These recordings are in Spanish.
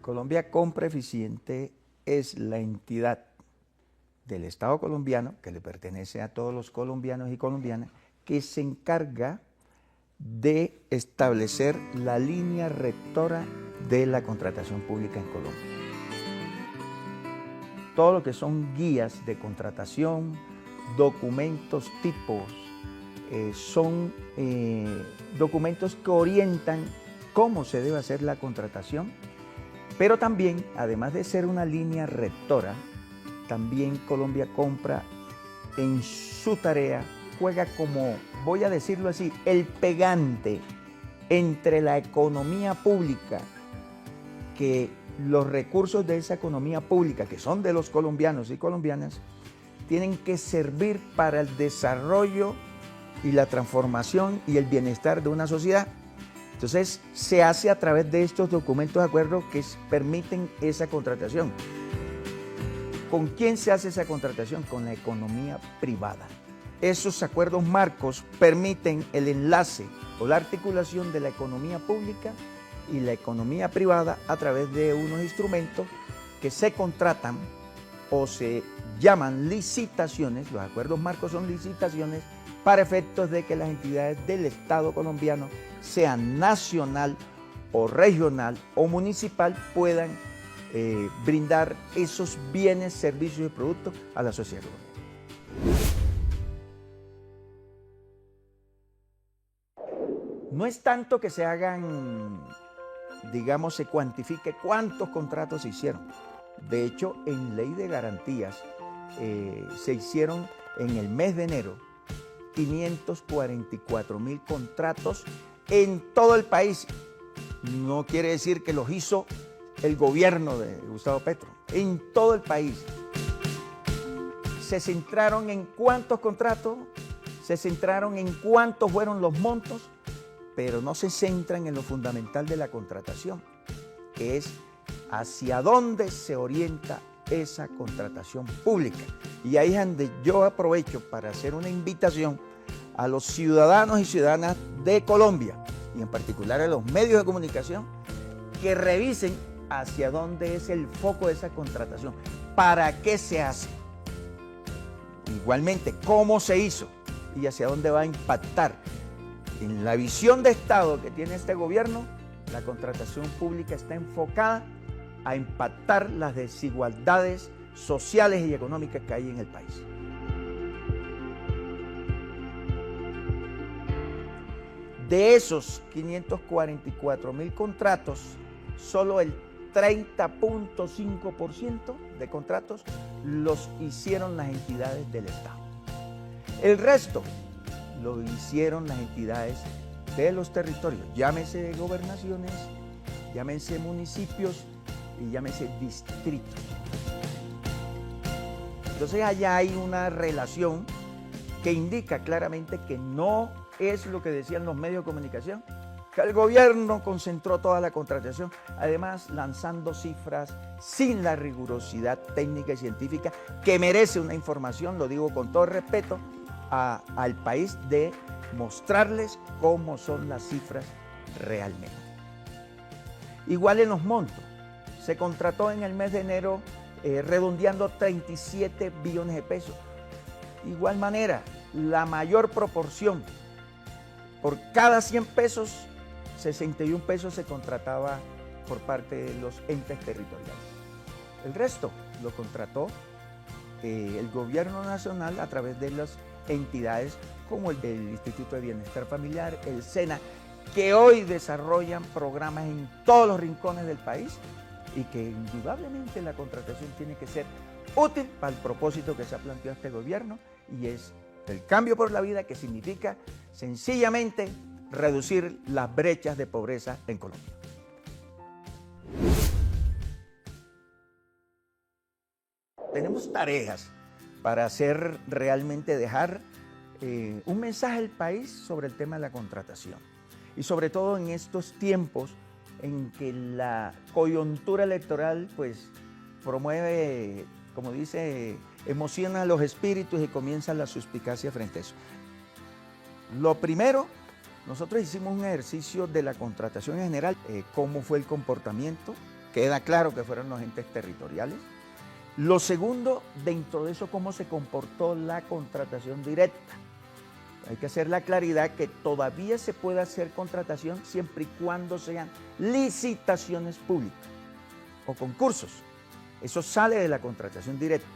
Colombia Compra Eficiente es la entidad del Estado colombiano, que le pertenece a todos los colombianos y colombianas, que se encarga de establecer la línea rectora de la contratación pública en Colombia. Todo lo que son guías de contratación, documentos tipos, son documentos que orientan cómo se debe hacer la contratación, pero también, además de ser una línea rectora, también Colombia Compra en su tarea juega como, voy a decirlo así, el pegante entre la economía pública, que los recursos de esa economía pública, que son de los colombianos y colombianas, tienen que servir para el desarrollo y la transformación y el bienestar de una sociedad. Entonces, se hace a través de estos documentos de acuerdo que permiten esa contratación. ¿Con quién se hace esa contratación? Con la economía privada. Esos acuerdos marcos permiten el enlace o la articulación de la economía pública y la economía privada a través de unos instrumentos que se contratan o se llaman licitaciones. Los acuerdos marcos son licitaciones para efectos de que las entidades del Estado colombiano, sean nacional o regional o municipal, puedan brindar esos bienes, servicios y productos a la sociedad colombiana. No es tanto que se hagan, digamos, se cuantifique cuántos contratos se hicieron. De hecho, en ley de garantías se hicieron en el mes de enero 544,000 contratos en todo el país. No quiere decir que los hizo el gobierno de Gustavo Petro, en todo el país. Se centraron en cuántos contratos, se centraron en cuántos fueron los montos, pero no se centran en lo fundamental de la contratación, que es hacia dónde se orienta esa contratación pública. Y ahí es donde yo aprovecho para hacer una invitación a los ciudadanos y ciudadanas de Colombia, y en particular a los medios de comunicación, que revisen hacia dónde es el foco de esa contratación, para qué se hace, igualmente cómo se hizo y hacia dónde va a impactar. En la visión de Estado que tiene este gobierno, la contratación pública está enfocada a impactar las desigualdades sociales y económicas que hay en el país. De esos 544,000 contratos, solo el 30.5% de contratos los hicieron las entidades del Estado. El resto lo hicieron las entidades de los territorios, llámese gobernaciones, llámese municipios y llámese distritos. Entonces allá hay una relación que indica claramente que no es lo que decían los medios de comunicación, que el gobierno concentró toda la contratación, además lanzando cifras sin la rigurosidad técnica y científica que merece una información, lo digo con todo respeto, al país, de mostrarles cómo son las cifras realmente. Igual en los montos, se contrató en el mes de enero redondeando 37 billones de pesos. Igual manera, la mayor proporción, por cada 100 pesos, 61 pesos se contrataba por parte de los entes territoriales. El resto lo contrató el gobierno nacional a través de las entidades como el del Instituto de Bienestar Familiar, el SENA, que hoy desarrollan programas en todos los rincones del país y que indudablemente la contratación tiene que ser útil para el propósito que se ha planteado este gobierno, y es el cambio por la vida, que significa sencillamente reducir las brechas de pobreza en Colombia. Tenemos tareas para hacer realmente, dejar un mensaje al país sobre el tema de la contratación. Y sobre todo en estos tiempos en que la coyuntura electoral pues promueve, como dice, emociona los espíritus y comienza la suspicacia frente a eso. Lo primero, nosotros hicimos un ejercicio de la contratación en general, cómo fue el comportamiento, queda claro que fueron los entes territoriales. Lo segundo, dentro de eso, cómo se comportó la contratación directa. Hay que hacer la claridad que todavía se puede hacer contratación siempre y cuando sean licitaciones públicas o concursos. Eso sale de la contratación directa,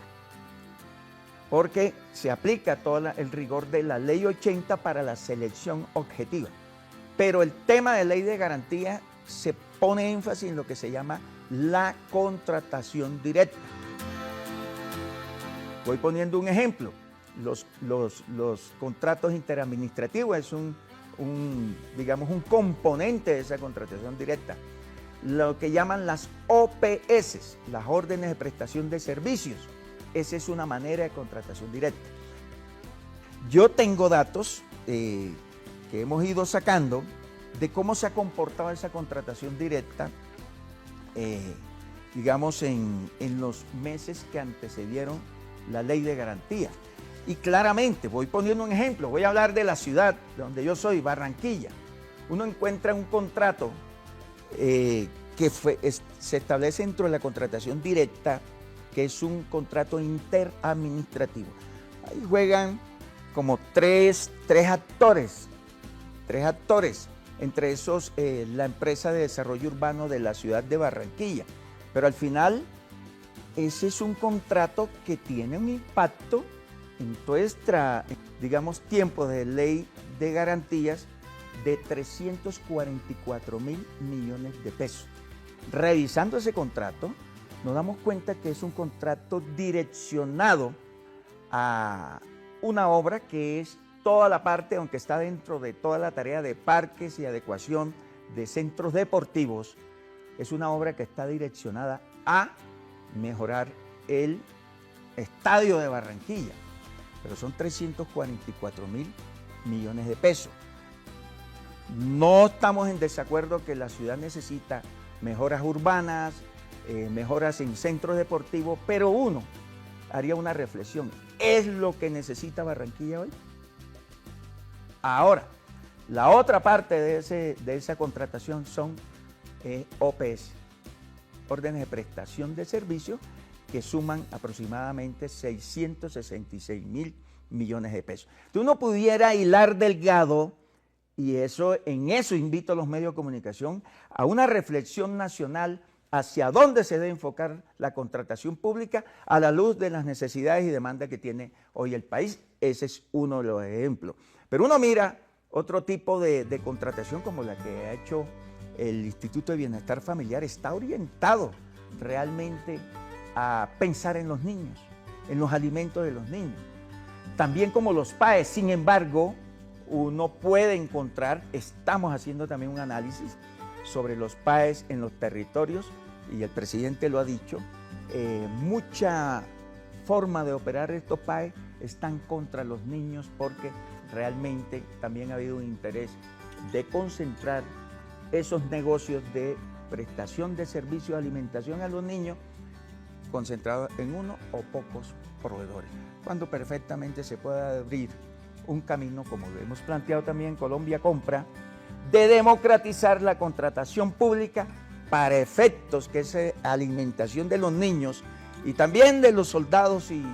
porque se aplica todo el rigor de la Ley 80 para la selección objetiva. Pero el tema de ley de garantía se pone énfasis en lo que se llama la contratación directa. Voy poniendo un ejemplo. Los contratos interadministrativos es digamos, un componente de esa contratación directa. Lo que llaman las OPS, las órdenes de prestación de servicios, esa es una manera de contratación directa. Yo tengo datos que hemos ido sacando de cómo se ha comportado esa contratación directa, digamos, en los meses que antecedieron la ley de garantía. Y claramente, voy poniendo un ejemplo, voy a hablar de la ciudad de donde yo soy, Barranquilla. Uno encuentra un contrato se establece dentro de la contratación directa, que es un contrato interadministrativo. Ahí juegan como tres actores, entre esos la empresa de desarrollo urbano de la ciudad de Barranquilla. Pero al final, ese es un contrato que tiene un impacto en nuestra, digamos, tiempo de ley de garantías de 344.000 millones de pesos. Revisando ese contrato, nos damos cuenta que es un contrato direccionado a una obra que es toda la parte, aunque está dentro de toda la tarea de parques y adecuación de centros deportivos, es una obra que está direccionada a mejorar el estadio de Barranquilla, pero son 344.000 millones de pesos. No estamos en desacuerdo que la ciudad necesita mejoras urbanas, mejoras en centros deportivos, pero uno haría una reflexión. ¿Es lo que necesita Barranquilla hoy? Ahora, la otra parte de esa contratación son OPS, órdenes de prestación de servicios, que suman aproximadamente 666.000 millones de pesos. Entonces uno pudiera hilar delgado, y en eso invito a los medios de comunicación a una reflexión nacional hacia dónde se debe enfocar la contratación pública a la luz de las necesidades y demandas que tiene hoy el país. Ese es uno de los ejemplos. Pero uno mira otro tipo de contratación como la que ha hecho el Instituto de Bienestar Familiar, está orientado realmente a pensar en los niños, en los alimentos de los niños. También como los PAES, sin embargo, uno puede encontrar, estamos haciendo también un análisis sobre los PAES en los territorios, y el presidente lo ha dicho, mucha forma de operar estos PAES están contra los niños, porque realmente también ha habido un interés de concentrar esos negocios de prestación de servicios de alimentación a los niños concentrados en uno o pocos proveedores, cuando perfectamente se puede abrir un camino, como lo hemos planteado también en Colombia Compra, de democratizar la contratación pública para efectos que es alimentación de los niños y también de los soldados y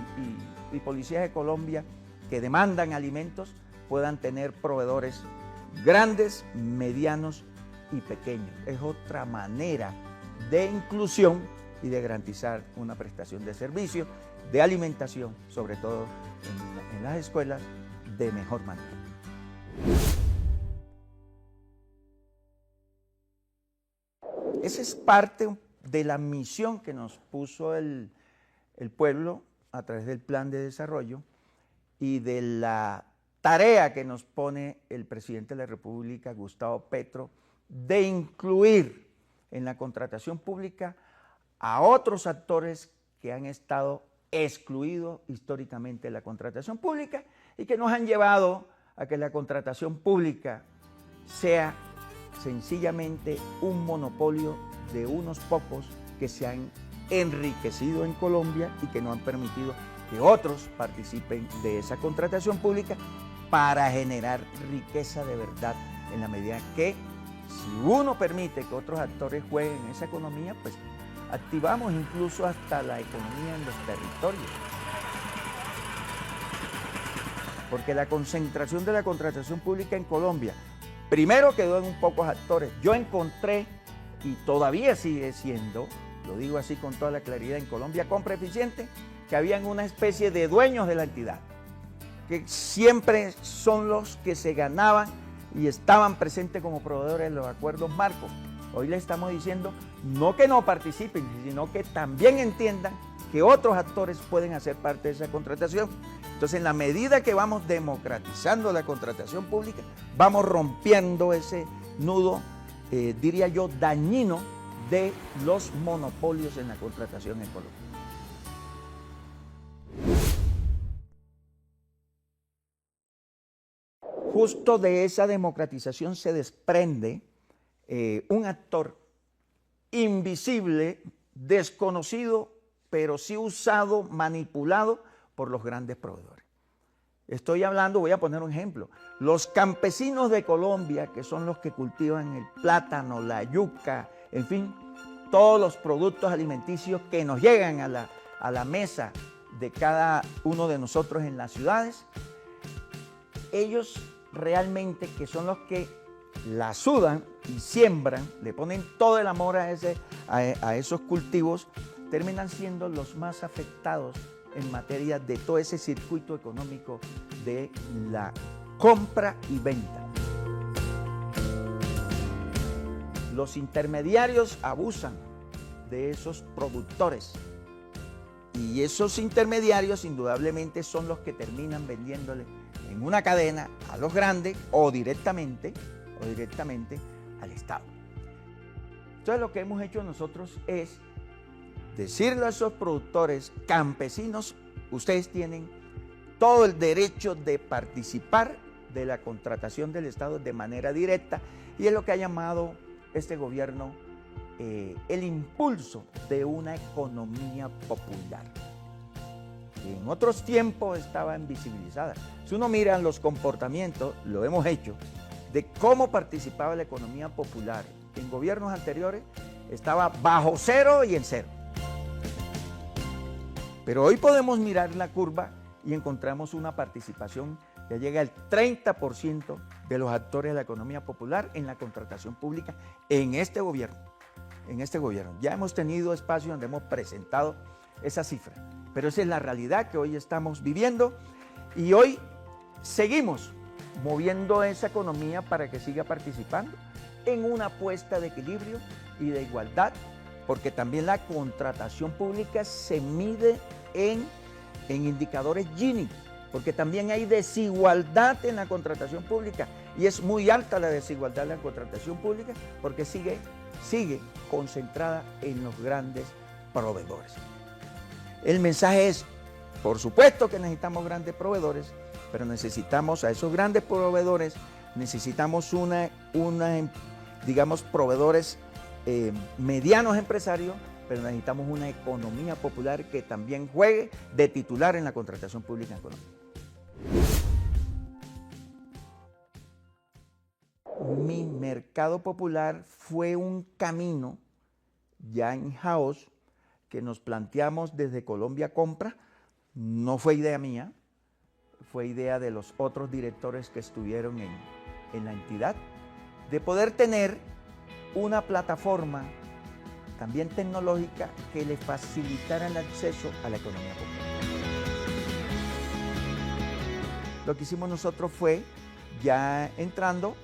policías de Colombia que demandan alimentos, puedan tener proveedores grandes, medianos y pequeños. Es otra manera de inclusión y de garantizar una prestación de servicio, de alimentación, sobre todo en las escuelas, de mejor manera. Esa es parte de la misión que nos puso el pueblo a través del Plan de Desarrollo y de la tarea que nos pone el presidente de la República, Gustavo Petro, de incluir en la contratación pública a otros actores que han estado excluidos históricamente de la contratación pública y que nos han llevado a que la contratación pública sea sencillamente un monopolio de unos pocos que se han enriquecido en Colombia y que no han permitido que otros participen de esa contratación pública para generar riqueza de verdad, en la medida que si uno permite que otros actores jueguen en esa economía, pues activamos incluso hasta la economía en los territorios. Porque la concentración de la contratación pública en Colombia, primero quedó en un pocos actores. Yo encontré, y todavía sigue siendo, lo digo así con toda la claridad, en Colombia Compra Eficiente, que habían una especie de dueños de la entidad, que siempre son los que se ganaban y estaban presentes como proveedores de los acuerdos marcos. Hoy le estamos diciendo no que no participen, sino que también entiendan que otros actores pueden hacer parte de esa contratación. Entonces, en la medida que vamos democratizando la contratación pública, vamos rompiendo ese nudo, diría yo, dañino de los monopolios en la contratación en Colombia. Justo de esa democratización se desprende un actor invisible, desconocido, pero sí usado, manipulado por los grandes proveedores. Estoy hablando, voy a poner un ejemplo, los campesinos de Colombia, que son los que cultivan el plátano, la yuca, en fin, todos los productos alimenticios que nos llegan a la mesa de cada uno de nosotros en las ciudades, ellos realmente, que son los que la sudan y siembran, le ponen todo el amor a esos cultivos, terminan siendo los más afectados en materia de todo ese circuito económico de la compra y venta. Los intermediarios abusan de esos productores y esos intermediarios indudablemente son los que terminan vendiéndole en una cadena a los grandes o directamente al Estado. Entonces, lo que hemos hecho nosotros es decirle a esos productores campesinos: ustedes tienen todo el derecho de participar de la contratación del Estado de manera directa, y es lo que ha llamado este gobierno el impulso de una economía popular. Y en otros tiempos estaba invisibilizada. Si uno mira los comportamientos, lo hemos hecho, de cómo participaba la economía popular en gobiernos anteriores, estaba bajo cero y en cero. Pero hoy podemos mirar la curva y encontramos una participación que llega al 30% de los actores de la economía popular en la contratación pública en este gobierno. Ya hemos tenido espacios donde hemos presentado esa cifra, pero esa es la realidad que hoy estamos viviendo, y hoy seguimos moviendo esa economía para que siga participando en una apuesta de equilibrio y de igualdad, porque también la contratación pública se mide en indicadores Gini, porque también hay desigualdad en la contratación pública, y es muy alta la desigualdad en la contratación pública porque sigue concentrada en los grandes proveedores. El mensaje es, por supuesto que necesitamos grandes proveedores, pero necesitamos a esos grandes proveedores, necesitamos digamos, proveedores medianos empresarios, pero necesitamos una economía popular que también juegue de titular en la contratación pública en Colombia. Mi mercado popular fue un camino ya in-house que nos planteamos desde Colombia Compra. No fue idea mía, fue idea de los otros directores que estuvieron en la entidad, de poder tener una plataforma también tecnológica que le facilitara el acceso a la economía popular. Lo que hicimos nosotros fue, ya entrando,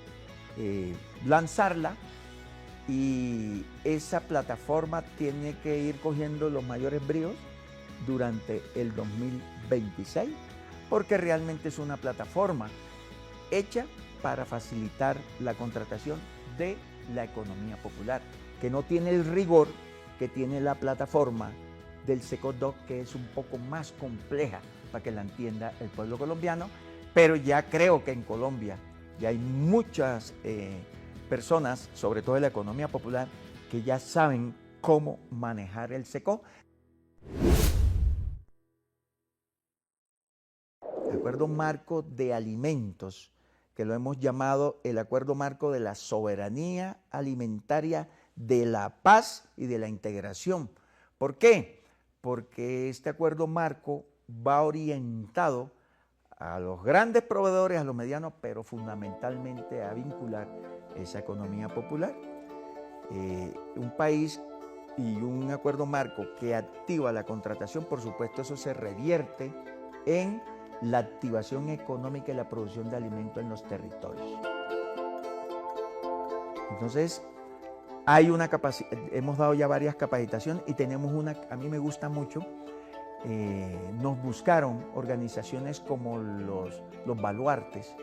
lanzarla, y esa plataforma tiene que ir cogiendo los mayores bríos durante el 2026, porque realmente es una plataforma hecha para facilitar la contratación de la economía popular, que no tiene el rigor que tiene la plataforma del SECODOC, que es un poco más compleja para que la entienda el pueblo colombiano, pero ya creo que en Colombia ya hay muchas personas, sobre todo de la economía popular, que ya saben cómo manejar el SECO. El acuerdo marco de alimentos que lo hemos llamado el Acuerdo Marco de la Soberanía Alimentaria, de la Paz y de la Integración. ¿Por qué? Porque este Acuerdo Marco va orientado a los grandes proveedores, a los medianos, pero fundamentalmente a vincular esa economía popular. Un país y un acuerdo marco que activa la contratación, por supuesto, eso se revierte en la activación económica y la producción de alimentos en los territorios. Entonces, hay una hemos dado ya varias capacitaciones y tenemos una, a mí me gusta mucho, nos buscaron organizaciones como los baluartes,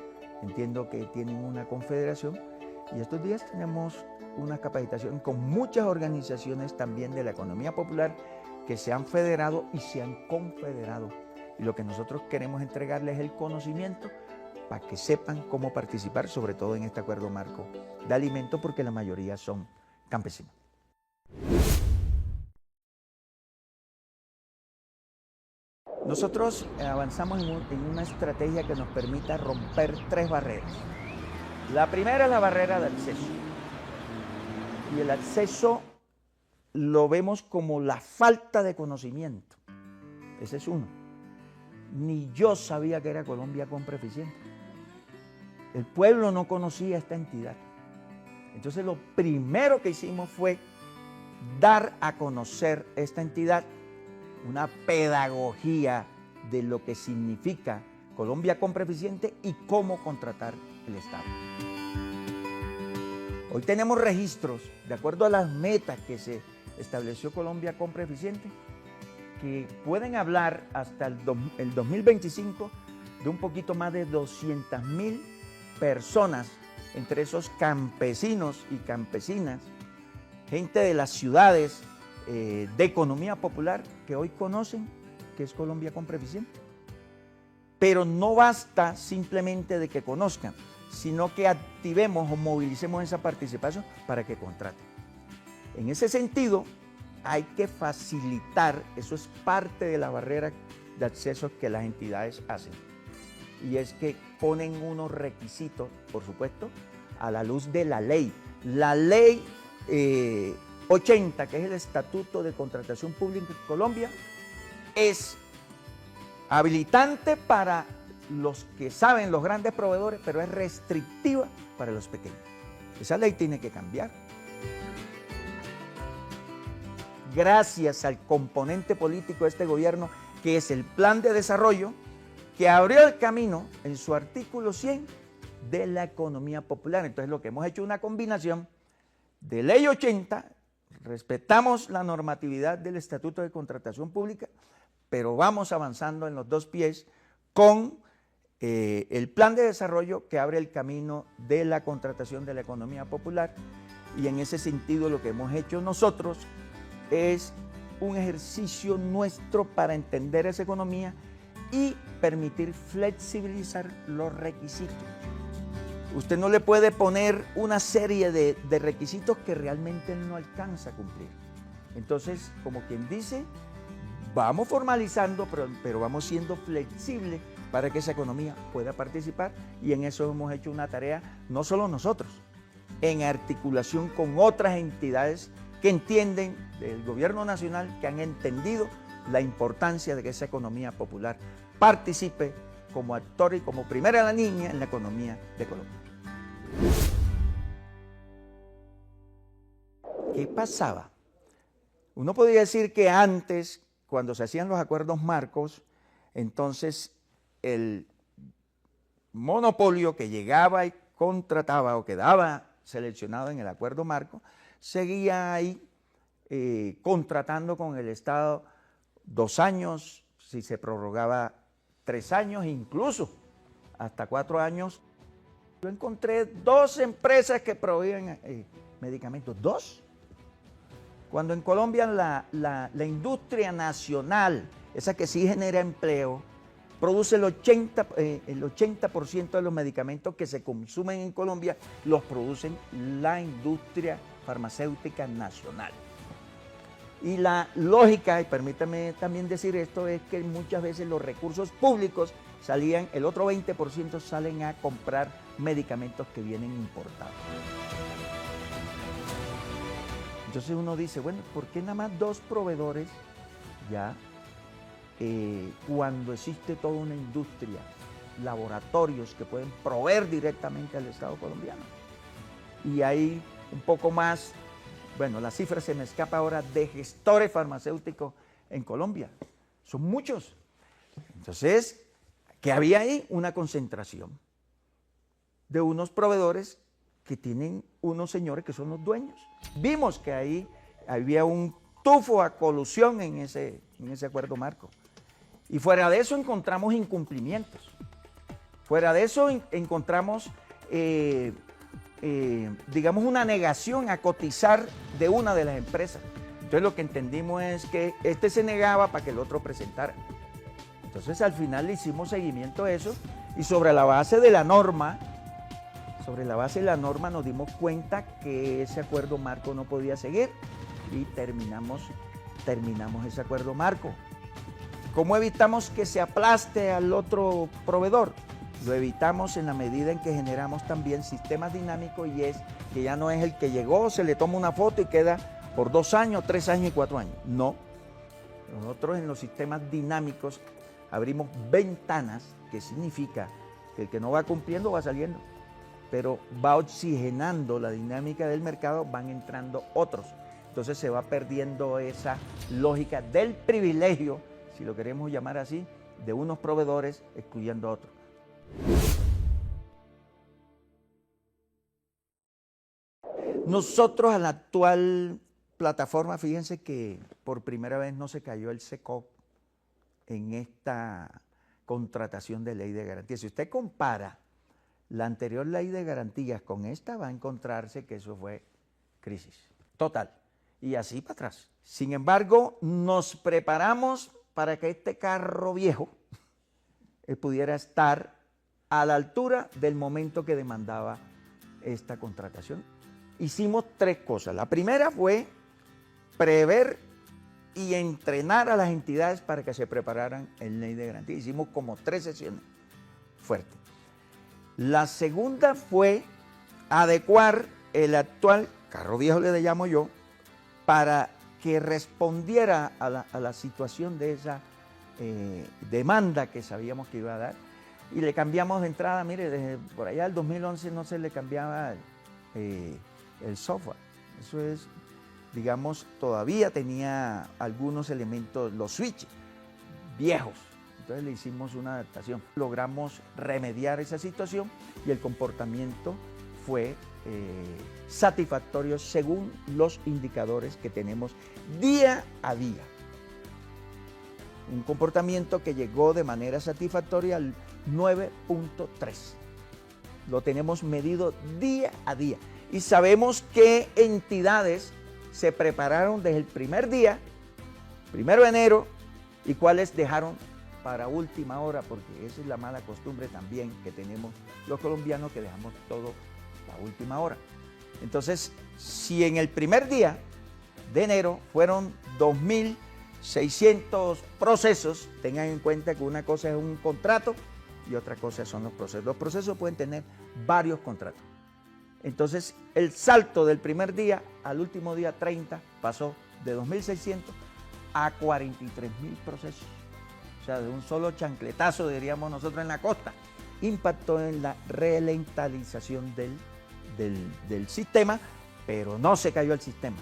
entiendo que tienen una confederación, y estos días tenemos una capacitación con muchas organizaciones también de la economía popular que se han federado y se han confederado. Y lo que nosotros queremos entregarles es el conocimiento para que sepan cómo participar, sobre todo en este acuerdo marco de alimentos, porque la mayoría son campesinos. Nosotros avanzamos en una estrategia que nos permita romper 3 barreras. La primera es la barrera de acceso. Y el acceso lo vemos como la falta de conocimiento. Ese es uno. Ni yo sabía que era Colombia Compra Eficiente. El pueblo no conocía esta entidad. Entonces lo primero que hicimos fue dar a conocer esta entidad, una pedagogía de lo que significa Colombia Compra Eficiente y cómo contratar el Estado. Hoy tenemos registros, de acuerdo a las metas que se estableció Colombia Compra Eficiente, que pueden hablar hasta el 2025 de un poquito más de 200.000 personas, entre esos campesinos y campesinas, gente de las ciudades de economía popular que hoy conocen que es Colombia Compra Eficiente. Pero no basta simplemente de que conozcan, sino que activemos o movilicemos esa participación para que contraten. En ese sentido, hay que facilitar, eso es parte de la barrera de acceso que las entidades hacen. Y es que ponen unos requisitos, por supuesto, a la luz de la ley. La ley 80, que es el Estatuto de Contratación Pública en Colombia, es habilitante para los que saben, los grandes proveedores, pero es restrictiva para los pequeños. Esa ley tiene que cambiar. Gracias al componente político de este gobierno, que es el Plan de Desarrollo, que abrió el camino en su artículo 100 de la economía popular. Entonces lo que hemos hecho es una combinación de Ley 80, respetamos la normatividad del Estatuto de Contratación Pública, pero vamos avanzando en los 2 pies con el Plan de Desarrollo que abre el camino de la contratación de la economía popular, y en ese sentido lo que hemos hecho nosotros es un ejercicio nuestro para entender esa economía y permitir flexibilizar los requisitos. Usted no le puede poner una serie de requisitos que realmente no alcanza a cumplir. Entonces, como quien dice, vamos formalizando, pero vamos siendo flexibles para que esa economía pueda participar, y en eso hemos hecho una tarea, no solo nosotros, en articulación con otras entidades que entienden del gobierno nacional, que han entendido la importancia de que esa economía popular participe como actor y como primera línea en la economía de Colombia. ¿Qué pasaba? Uno podría decir que antes, cuando se hacían los acuerdos marcos, entonces el monopolio que llegaba y contrataba o quedaba seleccionado en el acuerdo marco, seguía ahí contratando con el Estado 2 años, si se prorrogaba 3 años, incluso hasta 4 años. Yo encontré 2 empresas que proveían medicamentos, 2. Cuando en Colombia la industria nacional, esa que sí genera empleo, produce el 80% de los medicamentos que se consumen en Colombia, los producen la industria farmacéutica nacional. Y la lógica, y permítame también decir esto, es que muchas veces los recursos públicos salían, el otro 20% salen a comprar medicamentos que vienen importados. Entonces uno dice, bueno, ¿por qué nada más 2 proveedores ya cuando existe toda una industria, laboratorios que pueden proveer directamente al Estado colombiano? Y hay un poco más, bueno, la cifra se me escapa ahora, de gestores farmacéuticos en Colombia. Son muchos. Entonces, ¿qué había ahí? Una concentración de unos proveedores que tienen unos señores que son los dueños. Vimos que ahí había un tufo a colusión en ese acuerdo marco. Y fuera de eso encontramos incumplimientos. Fuera de eso encontramos, digamos, una negación a cotizar de una de las empresas. Entonces lo que entendimos es que este se negaba para que el otro presentara. Entonces al final le hicimos seguimiento a eso y sobre la base de la norma, nos dimos cuenta que ese acuerdo marco no podía seguir y terminamos ese acuerdo marco. ¿Cómo evitamos que se aplaste al otro proveedor? Lo evitamos en la medida en que generamos también sistemas dinámicos y es que ya no es el que llegó, se le toma una foto y queda por 2 años, 3 años y 4 años. No. Nosotros en los sistemas dinámicos abrimos ventanas, que significa que el que no va cumpliendo va saliendo, pero va oxigenando la dinámica del mercado, van entrando otros. Entonces se va perdiendo esa lógica del privilegio, si lo queremos llamar así, de unos proveedores excluyendo a otros. Nosotros a la actual plataforma, fíjense que por primera vez no se cayó el SECOP en esta contratación de ley de garantía. Si usted compara la anterior ley de garantías con esta, va a encontrarse que eso fue crisis total y así para atrás. Sin embargo, nos preparamos para que este carro viejo pudiera estar a la altura del momento que demandaba esta contratación. Hicimos 3 cosas. La primera fue prever y entrenar a las entidades para que se prepararan en ley de garantía. Hicimos como 3 sesiones fuertes. La segunda fue adecuar el actual carro viejo, le llamo yo, para que respondiera a la situación de esa demanda que sabíamos que iba a dar. Y le cambiamos de entrada, mire, desde por allá del 2011 no se le cambiaba el software. Eso es, digamos, todavía tenía algunos elementos, los switches viejos. Entonces le hicimos una adaptación. Logramos remediar esa situación y el comportamiento fue satisfactorio según los indicadores que tenemos día a día. Un comportamiento que llegó de manera satisfactoria al 9.3. Lo tenemos medido día a día. Y sabemos qué entidades se prepararon desde el primer día, 1 de enero, y cuáles dejaron para última hora, porque esa es la mala costumbre también que tenemos los colombianos, que dejamos todo a última hora. Entonces, si en el primer día de enero fueron 2.600 procesos, tengan en cuenta que una cosa es un contrato y otra cosa son los procesos. Los procesos pueden tener varios contratos. Entonces, el salto del primer día al último día 30 pasó de 2.600 a 43.000 procesos. O sea, de un solo chancletazo, diríamos nosotros en la costa, impactó en la relentalización del sistema, pero no se cayó el sistema.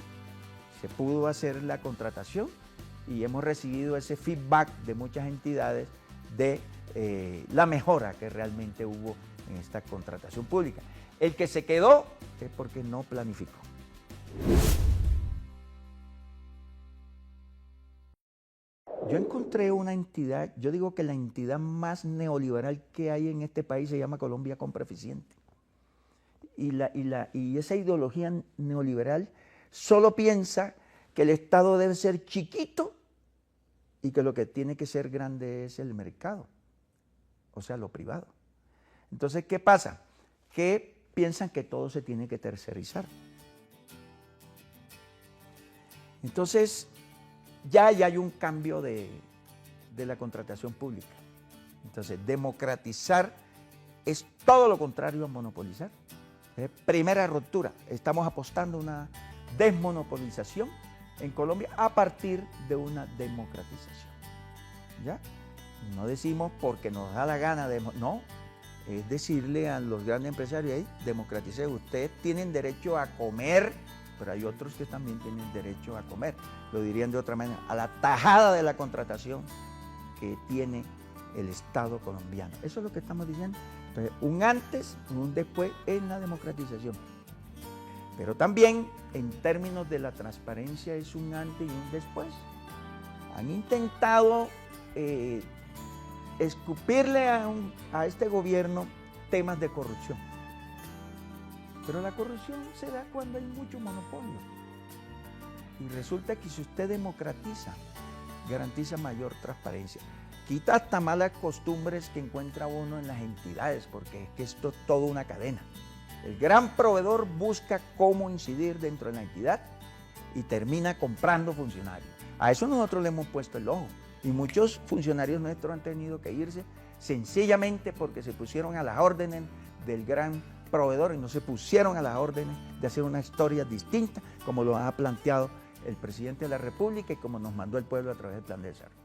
Se pudo hacer la contratación y hemos recibido ese feedback de muchas entidades de la mejora que realmente hubo en esta contratación pública. El que se quedó es porque no planificó. Yo encontré una entidad, yo digo que la entidad más neoliberal que hay en este país se llama Colombia Compra Eficiente. Y esa ideología neoliberal solo piensa que el Estado debe ser chiquito y que lo que tiene que ser grande es el mercado, o sea, lo privado. Entonces, ¿qué pasa? Que piensan que todo se tiene que tercerizar. Entonces, ya hay un cambio de la contratación pública. Entonces, democratizar es todo lo contrario a monopolizar. Primera ruptura, estamos apostando a una desmonopolización en Colombia a partir de una democratización. ¿Ya? No decimos porque nos da la gana de... No, es decirle a los grandes empresarios, hey, democraticen, ustedes tienen derecho a comer, pero hay otros que también tienen derecho a comer. Lo dirían de otra manera, a la tajada de la contratación que tiene el Estado colombiano. Eso es lo que estamos diciendo. Entonces, un antes y un después en la democratización. Pero también, en términos de la transparencia, es un antes y un después. Han intentado escupirle a este gobierno temas de corrupción. Pero la corrupción se da cuando hay mucho monopolio. Y resulta que si usted democratiza, garantiza mayor transparencia. Quita hasta malas costumbres que encuentra uno en las entidades, porque es que esto es toda una cadena. El gran proveedor busca cómo incidir dentro de la entidad y termina comprando funcionarios. A eso nosotros le hemos puesto el ojo. Y muchos funcionarios nuestros han tenido que irse sencillamente porque se pusieron a las órdenes del gran proveedor y no se pusieron a las órdenes de hacer una historia distinta como lo ha planteado el presidente de la República y como nos mandó el pueblo a través del Plan de Desarrollo.